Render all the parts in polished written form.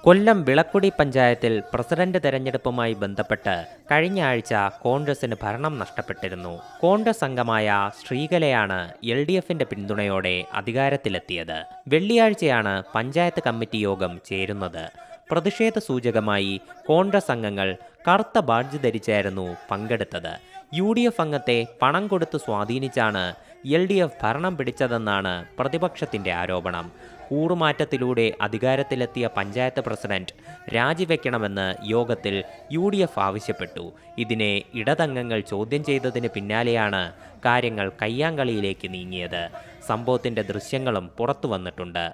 കൊല്ലം വിളക്കുടി പഞ്ചായത്തിൽ പ്രസിഡന്റ് തെരഞ്ഞെടുപ്പുമായി ബന്ധപ്പെട്ട് കഴിഞ്ഞ ആഴ്ച കോൺഗ്രസിന് ഭരണം നഷ്ടപ്പെട്ടിരുന്നു. കോൺഗ്രസ് അംഗമായ ശ്രീകലയാണ് LDFന്റെ പിന്തുണയോടെ അധികാരത്തിലെത്തിയത്. വെള്ളിയാഴ്ചയാണ് പഞ്ചായത്ത് കമ്മിറ്റി യോഗം ചേരുന്നത്. പ്രതിഷേധ സൂചകമായി കോൺഗ്രസ് അംഗങ്ങൾ കറുത്ത ബാഡ്ജ് ധരിച്ചായിരുന്നു പങ്കെടുത്തത്. UDF അംഗത്തെ പണം കൊടുത്ത് സ്വാധീനിച്ചാണ് LDF ഭരണം പിടിച്ചതെന്നാണ് പ്രതിപക്ഷത്തിന്റെ ആരോപണം. കൂറുമാറ്റത്തിലൂടെ അധികാരത്തിലെത്തിയ പഞ്ചായത്ത് പ്രസിഡന്റ് രാജിവെക്കണമെന്ന് യോഗത്തിൽ UDF ആവശ്യപ്പെട്ടു. ഇതിനെ ഇടതംഗങ്ങൾ ചോദ്യം ചെയ്തതിന് പിന്നാലെയാണ് കാര്യങ്ങൾ കയ്യാങ്കളിയിലേക്ക് നീങ്ങിയത്. സംഭവത്തിന്റെ ദൃശ്യങ്ങളും പുറത്തു വന്നിട്ടുണ്ട്.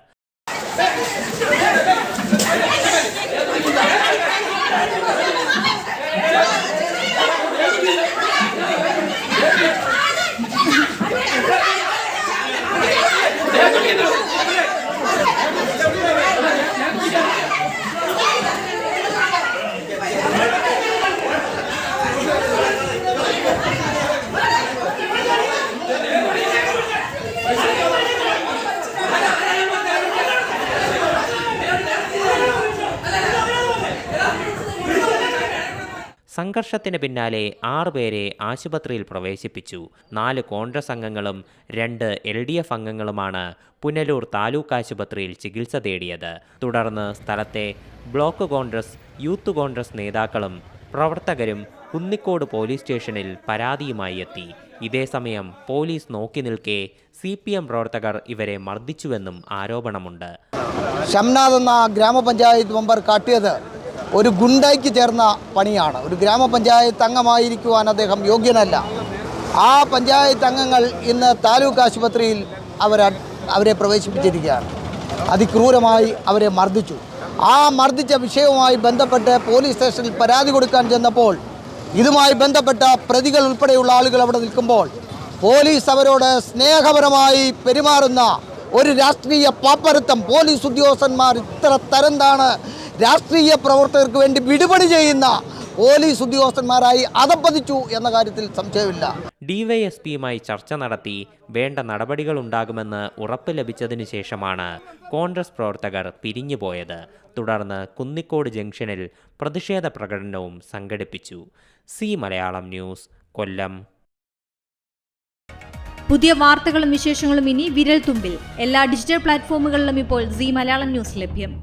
സംഘർഷത്തിന് പിന്നാലെ 6 പേരെ ആശുപത്രിയിൽ പ്രവേശിപ്പിച്ചു. 4 കോൺഗ്രസ് അംഗങ്ങളും 2 LDF അംഗങ്ങളുമാണ് പുനലൂർ താലൂക്ക് ആശുപത്രിയിൽ ചികിത്സ തേടിയത്. തുടർന്ന് സ്ഥലത്തെ ബ്ലോക്ക് കോൺഗ്രസ്, യൂത്ത് കോൺഗ്രസ് നേതാക്കളും പ്രവർത്തകരും കുന്നിക്കോട് പോലീസ് സ്റ്റേഷനിൽ പരാതിയുമായി എത്തി. ഇതേസമയം പോലീസ് നോക്കി നിൽക്കെ CPM പ്രവർത്തകർ ഇവരെ മർദ്ദിച്ചുവെന്നും ആരോപണമുണ്ട്. ഷംനാഥ് എന്ന ഗ്രാമപഞ്ചായത്ത് മെമ്പർ കാട്ടിയത് ഒരു ഗുണ്ടയ്ക്ക് ചേർന്ന പണിയാണ്. ഒരു ഗ്രാമപഞ്ചായത്ത് അംഗമായിരിക്കുവാൻ അദ്ദേഹം യോഗ്യനല്ല. ആ പഞ്ചായത്ത് അംഗങ്ങൾ ഇന്ന് താലൂക്ക് ആശുപത്രിയിൽ അവരെ പ്രവേശിപ്പിച്ചിരിക്കുകയാണ്. അതിക്രൂരമായി അവരെ മർദ്ദിച്ചു. ആ മർദ്ദിച്ച വിഷയവുമായി ബന്ധപ്പെട്ട് പോലീസ് സ്റ്റേഷനിൽ പരാതി കൊടുക്കാൻ ചെന്നപ്പോൾ ഇതുമായി ബന്ധപ്പെട്ട പ്രതികൾ ഉൾപ്പെടെയുള്ള ആളുകൾ അവിടെ നിൽക്കുമ്പോൾ പോലീസ് അവരോട് സ്നേഹപരമായി പെരുമാറുന്ന ഒരു രാഷ്ട്രീയ പാപ്പരത്തം, പോലീസ് ഉദ്യോഗസ്ഥന്മാർ ഇത്ര തരംതാണ് രാഷ്ട്രീയ പ്രവർത്തകർക്ക് വേണ്ടി വിടുപണി ചെയ്യുന്ന പോലീസ് ഉദ്യോഗസ്ഥന്മാരായി അധപ്പതിച്ചു എന്ന കാര്യത്തിൽ സംശയമില്ല. DYSPയുമായി ചർച്ച നടത്തി വേണ്ട നടപടികൾ ഉണ്ടാകുമെന്ന് ഉറപ്പ് ലഭിച്ചതിനു ശേഷമാണ് കോൺഗ്രസ് പ്രവർത്തകർ പിരിഞ്ഞുപോയത്. തുടർന്ന് കുന്നിക്കോട് ജംഗ്ഷനിൽ പ്രതിഷേധ പ്രകടനവും സംഘടിപ്പിച്ചു. മലയാളം ന്യൂസ്, കൊല്ലം. പുതിയ വാർത്തകളും വിശേഷങ്ങളും ഇനി വിരൽ തുമ്പിൽ. എല്ലാ ഡിജിറ്റൽ പ്ലാറ്റ്ഫോമുകളിലും ഇപ്പോൾ മലയാളം ന്യൂസ് ലഭ്യം.